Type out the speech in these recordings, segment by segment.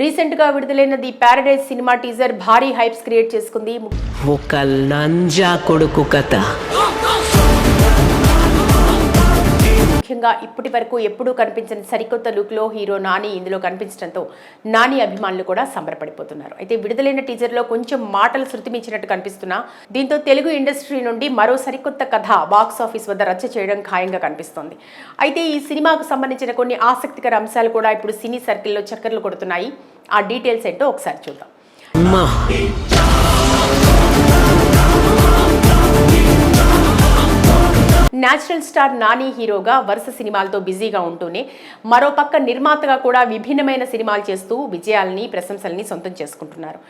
Recent గా విడుదలైన the Paradise cinema teaser భారీ హైప్స్ క్రియేట్ చేసుకుంది. ఒక లంజా కొడుకు కథ. ముఖ్యంగా ఇప్పటి వరకు ఎప్పుడూ కనిపించిన సరికొత్త లుక్లో హీరో నాని ఇందులో కనిపించడంతో నాని అభిమానులు కూడా సంబరపడిపోతున్నారు. అయితే విడుదలైన టీజర్లో కొంచెం మాటలు శృతిమించినట్టు కనిపిస్తున్నా దీంతో తెలుగు ఇండస్ట్రీ నుండి మరో సరికొత్త కథ బాక్స్ ఆఫీస్ వద్ద రచ్చ చేయడం ఖాయంగా కనిపిస్తోంది. అయితే ఈ సినిమాకు సంబంధించిన కొన్ని ఆసక్తికర అంశాలు కూడా ఇప్పుడు సినీ సర్కిల్లో చక్కర్లు కొడుతున్నాయి. ఆ డీటెయిల్స్ ఏంటో ఒకసారి చూద్దాం. నేచురల్ స్టార్ నాని హీరోగా వరుస సినిమాలతో బిజీగా ఉంటూనే మరోపక్క నిర్మాతగా కూడా విభిన్నమైన సినిమాలు చేస్తూ విజయాలని ప్రశంసల్ని సొంతం చేసుకుంటున్నారు.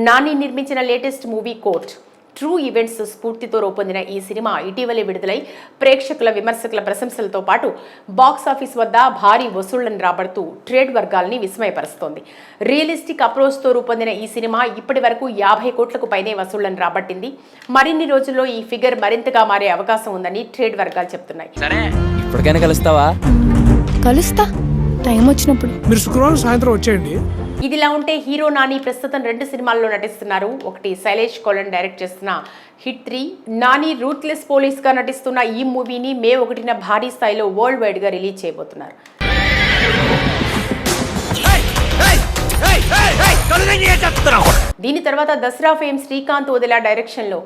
నాని నిర్మించిన latest movie court true events స్ఫూర్తితో రూపొందిన ఈ సినిమా ఇటీవలే విడుదలై ప్రేక్షకుల విమర్శకుల ప్రశంసలతో పాటు బాక్స్ ఆఫీస్ వద్ద భారీ వసూళ్లను రాబడుతూ ట్రేడ్ వర్గాల్ని విస్మయపరుస్తోంది. రియలిస్టిక్ అప్రోచ్తో రూపొందిన ఈ సినిమా ఇప్పటి వరకు 50 కోట్లకు పైనే వసూళ్లను రాబట్టింది. మరిన్ని రోజుల్లో ఈ ఫిగర్ మరింతగా మారే అవకాశం ఉందని ట్రేడ్ వర్గాలు చెప్తున్నాయి. కలుస్తా టైం వచ్చినప్పుడు. మీరు శుక్రవారం సాయంత్రం వచ్చేయండి. ఇదిలా ఉంటే హీరో నాని ప్రస్తుతం 2 సినిమాల్లో నటిస్తున్నారు. ఒకటి శైలేష్ కోలన్ డైరెక్ట్ చేస్తున్న హిట్ 3. నాని రూత్లెస్ పోలీస్ గా నటిస్తున్న ఈ మూవీని మే 1న భారీ స్థాయిలో వరల్డ్ వైడ్ గా రిలీజ్ చేయబోతున్నారు. దీని తర్వాత దసరా ఫేమ్ శ్రీకాంత్ ఓదెలా డైరెక్షన్ లో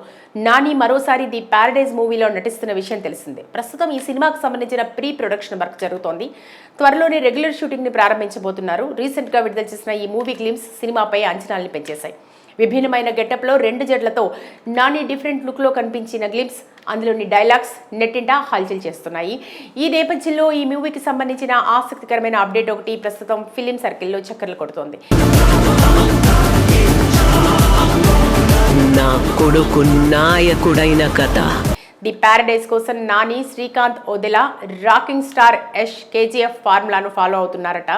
నాని మరోసారి ది ప్యారడైజ్ మూవీలో నటిస్తున్న విషయం తెలిసిందే. ప్రస్తుతం ఈ సినిమాకు సంబంధించిన ప్రీ ప్రొడక్షన్ వర్క్ జరుగుతోంది. త్వరలోనే రెగ్యులర్ షూటింగ్ ని ప్రారంభించబోతున్నారు. రీసెంట్ గా విడుదల చేసిన ఈ మూవీ గ్లిమ్స్ సినిమాపై అంచనాల్ని పెంచేశాయి. విభిన్నమైన గెటప్ లో 2 జడ్లతో నాని డిఫరెంట్ లుక్ లో కనిపించిన గ్లిమ్స్ అందులోని డైలాగ్స్ నెట్టింటా హల్చల్ చేస్తున్నాయి. ఈ నేపథ్యంలో ఈ మూవీకి సంబంధించిన ఆసక్తికరమైన అప్డేట్ ఒకటి ప్రస్తుతం ఫిలిం సర్కిల్లో చక్కర్లు కొడుతోంది. నా కొడుకు నాయకుడైన కథ. ది ప్యారడైజ్ కోసం Nani, Srikanth Odela, rocking star Yash KGF ఫార్ములాను ఫాలో అవుతున్నారట.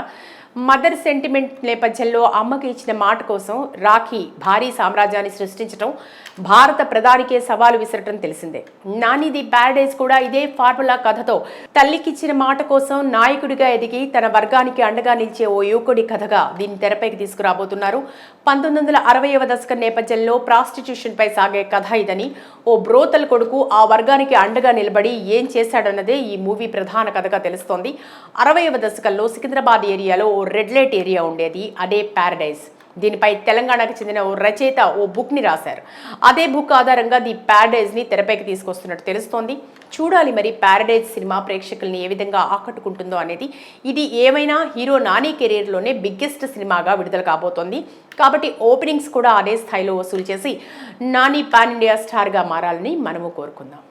మదర్ సెంటిమెంట్ నేపథ్యంలో అమ్మకి ఇచ్చిన మాట కోసం రాఖీ భారీ సామ్రాజ్యాన్ని సృష్టించడం, భారత ప్రధానికే సవాలు విసరటం తెలిసిందే. నాని ది ప్యారడైజ్ కూడా ఇదే ఫార్ములా కథతో తల్లికిచ్చిన మాట కోసం నాయకుడిగా ఎదిగి తన వర్గానికి అండగా నిలిచే ఓ యువకుడి కథగా దీన్ని తెరపైకి తీసుకురాబోతున్నారు. 1960వ దశకం నేపథ్యంలో ప్రాస్టిట్యూషన్ పై సాగే కథ ఇదని, ఓ బ్రోతల్ కొడుకు ఆ వర్గానికి అండగా నిలబడి ఏం చేశాడన్నదే ఈ మూవీ ప్రధాన కథగా తెలుస్తోంది. 60వ దశకంలో సికింద్రాబాద్ ఏరియాలో ఓ రెడ్ లైట్ ఏరియా ఉండేది, అదే ప్యారడైజ్. దీనిపై తెలంగాణకు చెందిన ఓ రచయిత ఓ బుక్ని రాశారు. అదే బుక్ ఆధారంగా ది ప్యారడైజ్ని తెరపైకి తీసుకొస్తున్నట్టు తెలుస్తోంది. చూడాలి మరి ప్యారడైజ్ సినిమా ప్రేక్షకుల్ని ఏ విధంగా ఆకట్టుకుంటుందో అనేది. ఇది ఏమైనా హీరో నాని కెరీర్లోనే బిగ్గెస్ట్ సినిమాగా విడుదల కాబోతోంది. కాబట్టి ఓపెనింగ్స్ కూడా అదే స్థాయిలో వసూలు చేసి నాని పాన్ ఇండియా స్టార్గా మారాలని మనము కోరుకుందాం.